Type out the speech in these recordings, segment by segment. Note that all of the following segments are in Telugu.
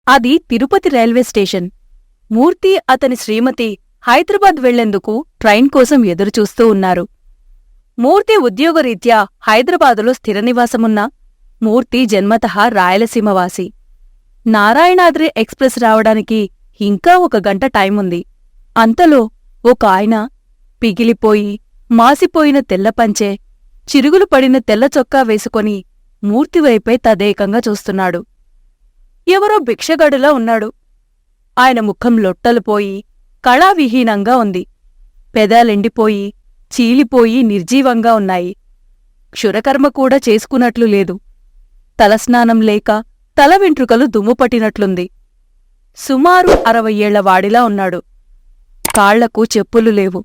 అది తిరుపతి రైల్వే స్టేషన్. మూర్తి అతని శ్రీమతి హైదరాబాద్ వెళ్లేందుకు ట్రైన్ కోసం ఎదురుచూస్తూ ఉన్నారు. మూర్తి ఉద్యోగరీత్యా హైదరాబాదులో స్థిరనివాసమున్నా మూర్తి జన్మతః రాయలసీమవాసి. నారాయణాద్రి ఎక్స్ప్రెస్ రావడానికి ఇంకా 1 గంట టైముంది. అంతలో ఒక ఆయన పిగిలిపోయి మాసిపోయిన తెల్లపంచె, చిరుగులు పడిన తెల్ల చొక్కా వేసుకొని మూర్తివైపే తదేకంగా చూస్తున్నాడు. ఎవరో భిక్షగడులా ఉన్నాడు. ఆయన ముఖం లొట్టలుపోయి కళావిహీనంగా ఉంది. పెదాలెండిపోయి చీలిపోయి నిర్జీవంగా ఉన్నాయి. క్షురకర్మ కూడా చేసుకున్నట్లు లేదు. తలస్నానం లేక తల వెంట్రుకలు దుమ్ముపట్టినట్లుంది. సుమారు 60 ఏళ్ల వాడిలా ఉన్నాడు. కాళ్లకు చెప్పులు లేవు.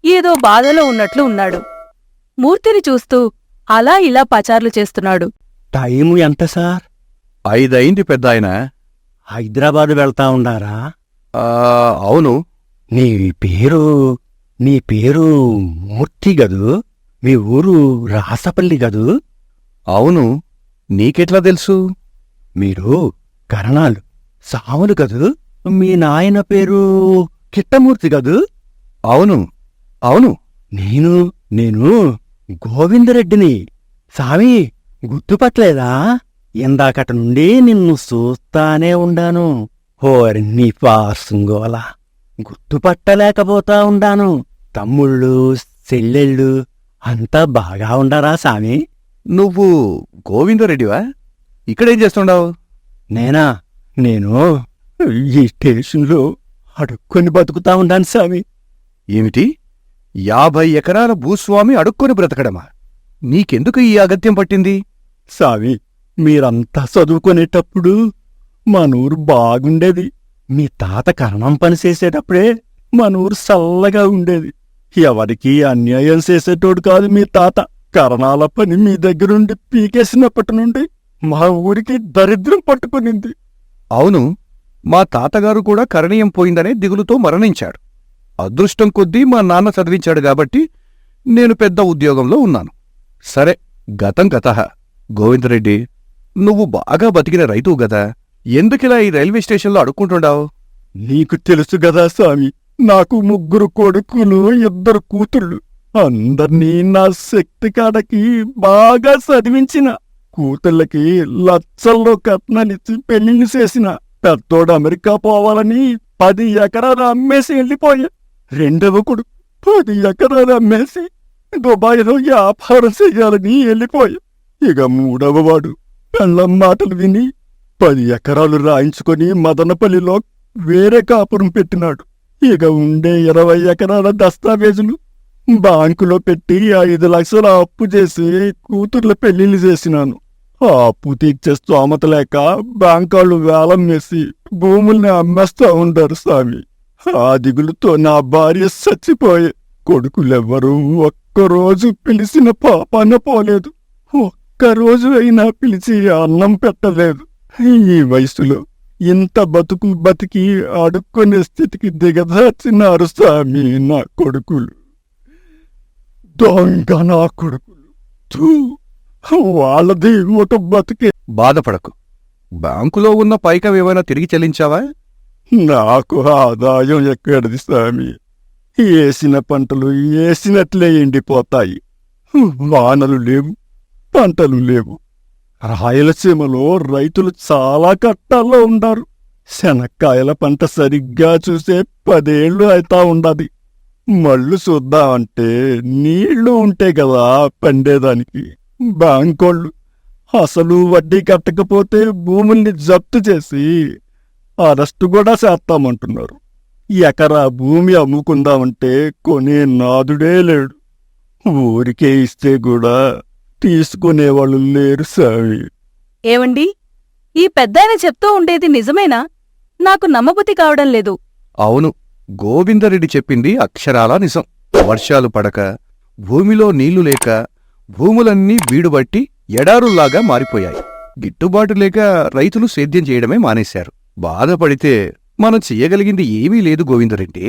ఏదో బాధలో ఉన్నట్లు ఉన్నాడు. మూర్తిని చూస్తూ అలా ఇలా పచార్లు చేస్తున్నాడు. టైము ఎంత సార్? 5 అయింది పెద్దాయనా. హైదరాబాదు వెళ్తా ఉండారా? అవును. నీ పేరు మూర్తి గదు? మీ ఊరు రాసపల్లి గదు? అవును. నీకెట్లా తెలుసు? మీరు కరణాలు సాములు గదు? మీ నాయన పేరు కిట్టమూర్తి గదు? అవును అవును. నేను గోవిందరెడ్డిని. సామి గుర్తుపట్లేదా? ఇందాకట నుండి నిన్ను చూస్తానే ఉండాను. హోరి నీ పార్సుంగోల గుర్తుపట్టలేకపోతా ఉండాను. తమ్ముళ్ళు చెల్లెళ్ళు అంతా బాగా ఉండరా సామి? నువ్వు గోవిందరెడ్డివా? ఇక్కడేం చేస్తుండావు? నేను ఈ స్టేషన్లో అడుక్కొని బతుకుతా ఉండాను సామి. ఏమిటి? 50 ఎకరాల భూస్వామి అడుక్కొని బ్రతకడమా? నీకెందుకు ఈ అగత్యం పట్టింది? సామి, మీరంతా చదువుకునేటప్పుడు మనూరు బాగుండేది. మీ తాత కరణం పని చేసేటప్పుడే మనూరు చల్లగా ఉండేది. ఎవరికీ అన్యాయం చేసేటోడు కాదు మీ తాత. కరణాల పని మీ దగ్గరుండి పీకేసినప్పటి నుండి మా ఊరికి దరిద్రం పట్టుకునింది. అవును, మా తాతగారు కూడా కరణీయం పోయిందనే దిగులుతో మరణించాడు. అదృష్టం కొద్దీ మా నాన్న చదివించాడు కాబట్టి నేను పెద్ద ఉద్యోగంలో ఉన్నాను. సరే, గతం గతః. గోవిందరెడ్డి, నువ్వు బాగా బతికిన రైతువు గదా, ఎందుకిలా ఈ రైల్వే స్టేషన్లో అడుక్కుంటుండావు? నీకు తెలుసు గదా స్వామి, నాకు 3 కొడుకులు 2 కూతుళ్ళు. అందర్నీ నా శక్తి కాడకి బాగా చదివించిన. కూతుళ్ళకి లచ్చల్లో కట్నాలిచ్చి పెళ్లిళ్ళు చేసిన. పెద్దోడు అమెరికా పోవాలని 10 ఎకరాలు అమ్మేసి వెళ్ళిపోయా. 2వ కొడుకు 10 ఎకరాలు అమ్మేసి దుబాయ్లో వ్యాపారం చెయ్యాలని వెళ్ళిపోయా. ఇక 3వ వాడు పెళ్ళం మాటలు విని 10 ఎకరాలు రాయించుకొని మదనపల్లిలో వేరే కాపురం పెట్టినాడు. ఇక ఉండే 20 ఎకరాల దస్తావేజులు బ్యాంకులో పెట్టి 5 లక్షల అప్పు చేసి కూతుర్ల పెళ్లిళ్ళు చేసినాను. ఆ అప్పు తీర్చే స్తోమత లేక బ్యాంకాళ్ళు వేలం వేసి భూముల్ని అమ్మేస్తా ఉంటారు స్వామి. ఆ దిగులుతో నా భార్య చచ్చిపోయే. కొడుకులెవ్వరూ ఒక్కరోజు పిలిచిన పాపాన పోలేదు. ఒక్కరోజు అయినా పిలిచి అన్నం పెట్టలేదు. ఈ వయసులో ఇంత బతికి అడుక్కునే స్థితికి దిగదార్చినారు స్వామి నా కొడుకులు. దొంగ నా కొడుకులు. వాళ్ళది ఒక బతికే. బాధపడకు. బ్యాంకులో ఉన్న పైకం ఏమైనా తిరిగి చెల్లించావా? నాకు ఆదాయం ఎక్కడిది స్వామి? ఏసిన పంటలు ఏసినట్లే ఎండిపోతాయి. వానలు లేవు, పంటలు లేవు. రాయలసీమలో రైతులు చాలా కట్టాల్లో ఉండారు. శనక్కాయల పంట సరిగ్గా చూసే 10 ఏళ్ళు అయితా ఉండది. మళ్ళు చూద్దామంటే నీళ్లు ఉంటే కదా పండేదానికి. బ్యాంకోళ్ళు అసలు వడ్డీ కట్టకపోతే భూముల్ని జప్తు చేసి అరెస్టు కూడా చేస్తామంటున్నారు. ఎకరా భూమి అమ్ముకుందామంటే కొనే నాదుడే లేడు. ఊరికే ఇస్తే కూడా తీసుకునేవాళ్ళు లేరు సామి. ఏవండి, ఈ పెద్దాయన చెప్తూ ఉండేది నిజమేనా? నాకు నమ్మబుద్ధి కావడం లేదు. అవును, గోవిందరెడ్డి చెప్పింది అక్షరాలా నిజం. వర్షాలు పడక, భూమిలో నీళ్లు లేక భూములన్నీ బీడుబట్టి ఎడారుల్లాగా మారిపోయాయి. గిట్టుబాటు లేక రైతులు సేద్యం చేయడమే మానేశారు. బాధపడితే మనం చెయ్యగలిగింది ఏమీ లేదు గోవిందరెడ్డి.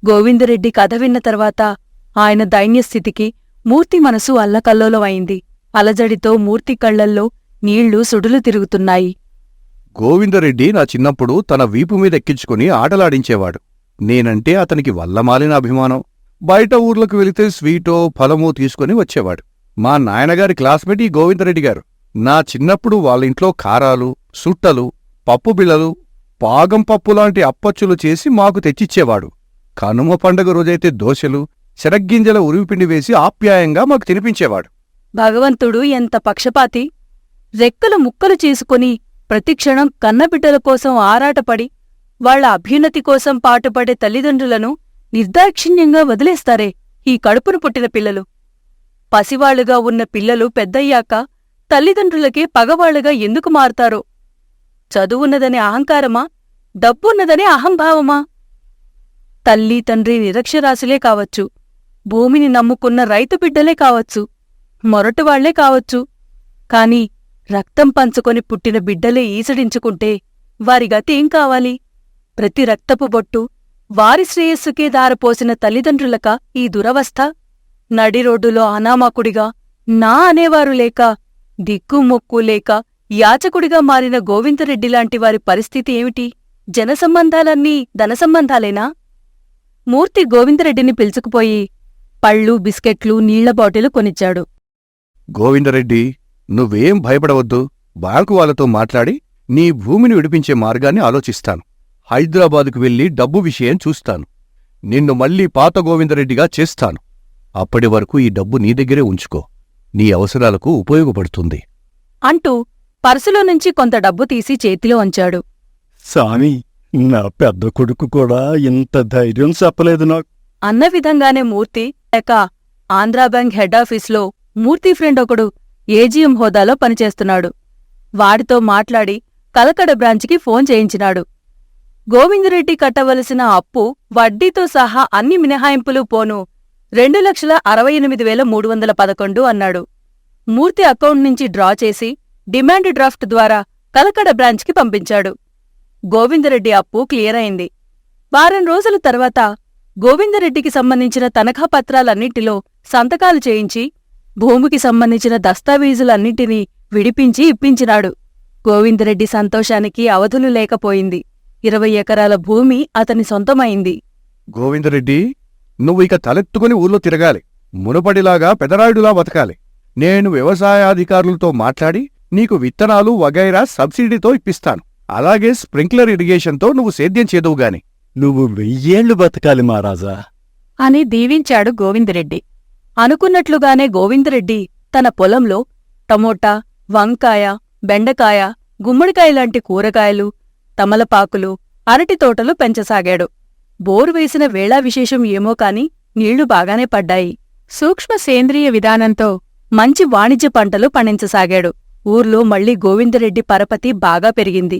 గోవిందరెడ్డి కథ విన్న తర్వాత ఆయన దైన్యస్థితికి మూర్తి మనసు అల్లకల్లోలమైంది. అలజడితో మూర్తి కళ్లల్లో నీళ్లు సుడులు తిరుగుతున్నాయి. గోవిందరెడ్డి నా చిన్నప్పుడు తన వీపు మీద ఎక్కించుకుని ఆటలాడించేవాడు. నేనంటే అతనికి వల్లమాలిన అభిమానం. బయట ఊర్లకు వెళితే స్వీటో ఫలమో తీసుకుని వచ్చేవాడు. మా నాయనగారి క్లాస్మేట్ ఈ గోవిందరెడ్డి గారు. నా చిన్నప్పుడు వాళ్ళింట్లో కారాలు, సుట్టలు, పప్పు బిళ్ళలు, పాగం పప్పులాంటి అప్పచ్చులు చేసి మాకు తెచ్చిచ్చేవాడు. కనుమ పండగ రోజైతే దోశలు, శనగ్గింజల ఉరివిపిండి వేసి ఆప్యాయంగా మాకు తినిపించేవాడు. భగవంతుడు ఎంత పక్షపాతి! రెక్కలు ముక్కలు చేసుకుని ప్రతిక్షణం కన్నబిడ్డల కోసం ఆరాటపడి వాళ్ల అభ్యున్నతి కోసం పాటుపడే తల్లిదండ్రులను నిర్దాక్షిణ్యంగా వదిలేస్తారే ఈ కడుపును పుట్టిన పిల్లలు. పసివాళ్లుగా ఉన్న పిల్లలు పెద్దయ్యాక తల్లిదండ్రులకే పగవాళ్లుగా ఎందుకు మారతారో? చదువున్నదనే అహంకారమా? డబ్బున్నదనే అహంభావమా? తల్లి తండ్రి నిరక్షరాశులే కావచ్చు, భూమిని నమ్ముకున్న రైతు బిడ్డలే కావచ్చు, మొరటువాళ్లే కావచ్చు. కాని రక్తం పంచుకొని పుట్టిన బిడ్డలే ఈసడించుకుంటే వారి గతి ఏం కావాలి? ప్రతి రక్తపు బొట్టు వారి శ్రేయస్సుకే దారపోసిన తల్లిదండ్రులక ఈ దురవస్థ? నడిరోడ్డులో అనామాకుడిగా నా అనేవారు లేక, దిక్కుమొక్కు లేక యాచకుడిగా మారిన గోవిందరెడ్డిలాంటి వారి పరిస్థితి ఏమిటి? జనసంబంధాలన్నీ ధనసంబంధాలేనా? మూర్తి గోవిందరెడ్డిని పిలుచుకుపోయి పళ్ళు, బిస్కెట్లు, నీళ్ల బాటిలు కొనిచ్చాడు. గోవిందరెడ్డి, నువ్వేం భయపడవద్దు. బ్యాంకు వాళ్ళతో మాట్లాడి నీ భూమిని విడిపించే మార్గాన్ని ఆలోచిస్తాను. హైదరాబాదుకు వెళ్లి డబ్బు విషయం చూస్తాను. నిన్ను మళ్లీ పాత గోవిందరెడ్డిగా చేస్తాను. అప్పటి వరకు ఈ డబ్బు నీ దగ్గరే ఉంచుకో. నీ అవసరాలకు ఉపయోగపడుతుంది అంటూ పర్సులో నుంచి కొంత డబ్బు తీసి చేతిలో ఉంచాడు. సామి, నా పెద్ద కొడుకు కూడా ఇంత ధైర్యం చెప్పలేదు నాకు. అన్న విధంగానే మూర్తి లేక ఆంధ్రా బ్యాంక్ హెడ్ ఆఫీస్లో మూర్తి ఫ్రెండ్ ఒకడు ఏజీఎం హోదాలో పనిచేస్తున్నాడు. వాడితో మాట్లాడి కలకడ బ్రాంచికి ఫోన్ చేయించినాడు. గోవిందరెడ్డి కట్టవలసిన అప్పు వడ్డీతో సహా అన్ని మినహాయింపులు పోను 2,68,311 అన్నాడు. మూర్తి అకౌంట్ నుంచి డ్రా చేసి డిమాండ్ డ్రాఫ్ట్ ద్వారా కలకడ బ్రాంచ్కి పంపించాడు. గోవిందరెడ్డి అప్పు క్లియర్ అయింది. వారం రోజుల తర్వాత గోవిందరెడ్డికి సంబంధించిన తనఖా పత్రాలన్నింటిలో సంతకాలు చేయించి భూమికి సంబంధించిన దస్తావీజులన్నింటినీ విడిపించి ఇప్పించినాడు. గోవిందరెడ్డి సంతోషానికి అవధులు లేకపోయింది. 20 ఎకరాల భూమి అతని సొంతమైంది. గోవిందరెడ్డి, నువ్వు ఇక తలెత్తుకుని ఊర్లో తిరగాలి. మునుపడిలాగా పెదరాయుడులా బతకాలి. నేను వ్యవసాయాధికారులతో మాట్లాడి నీకు విత్తనాలు వగైరా సబ్సిడీతో ఇప్పిస్తాను. అలాగే స్ప్రింక్లర్ ఇరిగేషన్తో నువ్వు సేద్యం చేదువుగాని. నువ్వు 1000 ఏళ్లు బతకాలి మహారాజా అని దీవించాడు గోవిందరెడ్డి. అనుకున్నట్లుగానే గోవిందరెడ్డి తన పొలంలో టమోటా, వంకాయ, బెండకాయ, గుమ్మడికాయలాంటి కూరగాయలు, తమలపాకులు, అరటి తోటలు పెంచసాగాడు. బోరు వేసిన వేళా విశేషం ఏమో కాని నీళ్లు బాగానే పడ్డాయి. సూక్ష్మ సేంద్రియ విధానంతో మంచి వాణిజ్య పంటలు పండించసాగాడు. ఊర్లో మళ్లీ గోవిందరెడ్డి పరపతి బాగా పెరిగింది.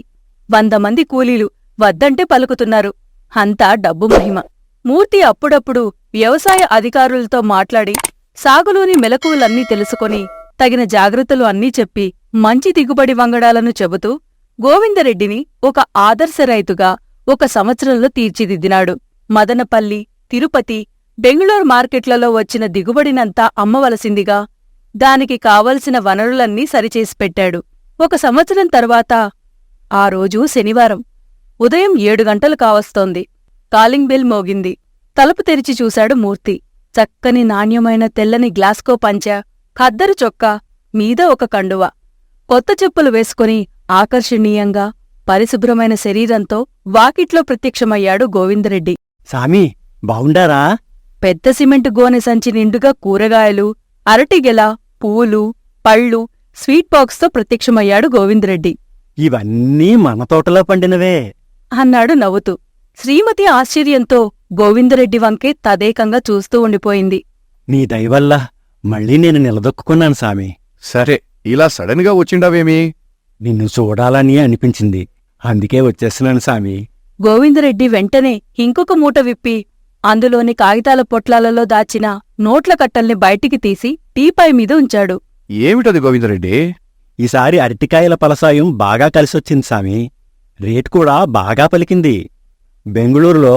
100 మంది కూలీలు వద్దంటే పలుకుతున్నారు. అంతా డబ్బు మహిమ. మూర్తి అప్పుడప్పుడు వ్యవసాయ అధికారులతో మాట్లాడి సాగులోని మెలకువలన్నీ తెలుసుకొని తగిన జాగ్రత్తలు అన్నీ చెప్పి మంచి దిగుబడి వంగడాలను చెబుతూ గోవిందరెడ్డిని ఒక ఆదర్శ రైతుగా 1 సంవత్సరంలో తీర్చిదిద్దినాడు. మదనపల్లి, తిరుపతి, బెంగుళూరు మార్కెట్లలో వచ్చిన దిగుబడినంతా అమ్మవలసిందిగా దానికి కావలసిన వనరులన్నీ సరిచేసి పెట్టాడు. 1 సంవత్సరం తర్వాత ఆ రోజు శనివారం. ఉదయం 7 గంటలు కావస్తోంది. కాలింగ్ బెల్ మోగింది. తలుపు తెరిచి చూశాడు మూర్తి. చక్కని నాణ్యమైన తెల్లని గ్లాస్కో పంచె, ఖద్దరు చొక్కా, మీద ఒక కండువ, కొత్త చెప్పులు వేసుకుని ఆకర్షణీయంగా పరిశుభ్రమైన శరీరంతో వాకిట్లో ప్రత్యక్షమయ్యాడు గోవిందరెడ్డి. సామి, బావుండారా? పెద్ద సిమెంటు గోనె సంచి నిండుగా కూరగాయలు, అరటిగెల, పూలు, పళ్ళు, స్వీట్ బాక్స్తో ప్రత్యక్షమయ్యాడు గోవిందరెడ్డి. ఇవన్నీ మన తోటలో పండినవే అన్నాడు నవ్వుతూ. శ్రీమతి ఆశ్చర్యంతో గోవిందరెడ్డి వంకే తదేకంగా చూస్తూ ఉండిపోయింది. నీ దయవల్ల మళ్ళీ నేను నిలదొక్కున్నాను సామి. సరే, ఇలా సడన్గా వచ్చిండావేమీ? నిన్ను చూడాలని అనిపించింది, అందుకే వచ్చేస్తున్నాను సామి. గోవిందరెడ్డి వెంటనే ఇంకొక మూట విప్పి అందులోని కాగితాల పొట్లాలలో దాచిన నోట్ల కట్టల్ని బయటికి తీసి టీపాయ్ మీద ఉంచాడు. ఏమిటది గోవిందరెడ్డి? ఈసారి అరటికాయల పలసాయం బాగా కలిసొచ్చింది సామి. రేటు కూడా బాగా పలికింది. బెంగుళూరులో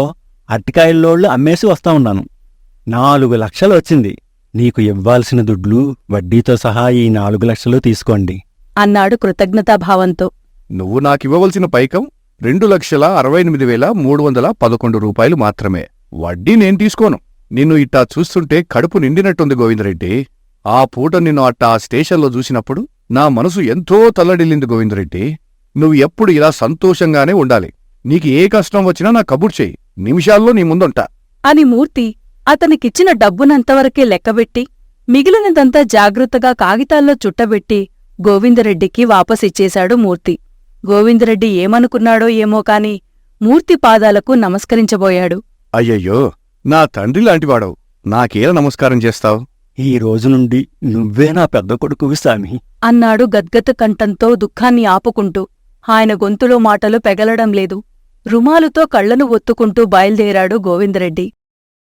అరటికాయల్లోళ్ళు అమ్మేసి వస్తా ఉన్నాను. 4 లక్షలు వచ్చింది. నీకు ఇవ్వాల్సిన దుడ్లు వడ్డీతో సహా ఈ 4 లక్షలు తీసుకోండి అన్నాడు కృతజ్ఞతాభావంతో. నువ్వు నాకివ్వవలసిన పైకం 2,68,311 రూపాయలు మాత్రమే. వడ్డీ నేను తీసుకోను. నిన్ను ఇట్టా చూస్తుంటే కడుపు నిండినట్టుంది గోవిందరెడ్డి. ఆ పూట నిన్ను అట్టా ఆ స్టేషన్లో చూసినప్పుడు నా మనసు ఎంతో తల్లడిల్లింది గోవిందరెడ్డి. నువ్వు ఎప్పుడు ఇలా సంతోషంగానే ఉండాలి. నీకు ఏ కష్టం వచ్చినా నా కబుర్ చెయ్యి. నిమిషాల్లో నీ ముందుంటా. అని మూర్తి అతనికిచ్చిన డబ్బునంతవరకే లెక్కబెట్టి మిగిలినదంతా జాగ్రత్తగా కాగితాల్లో చుట్టబెట్టి గోవిందరెడ్డికి వాపసిచ్చేశాడు మూర్తి. గోవిందరెడ్డి ఏమనుకున్నాడో ఏమో కాని మూర్తి పాదాలకు నమస్కరించబోయాడు. అయ్యయ్యో, నా తండ్రి లాంటివాడవు. నాకేలా నమస్కారం చేస్తావు? ఈ రోజు నుండి నువ్వే నా పెద్ద కొడుకువి సామి. అన్నాడు గద్గత కంఠంతో దుఃఖాన్ని ఆపుకుంటూ. ఆయన గొంతులో మాటలు పెగలడం లేదు. రుమాలుతో కళ్లను ఒత్తుకుంటూ బయల్దేరాడు గోవిందరెడ్డి.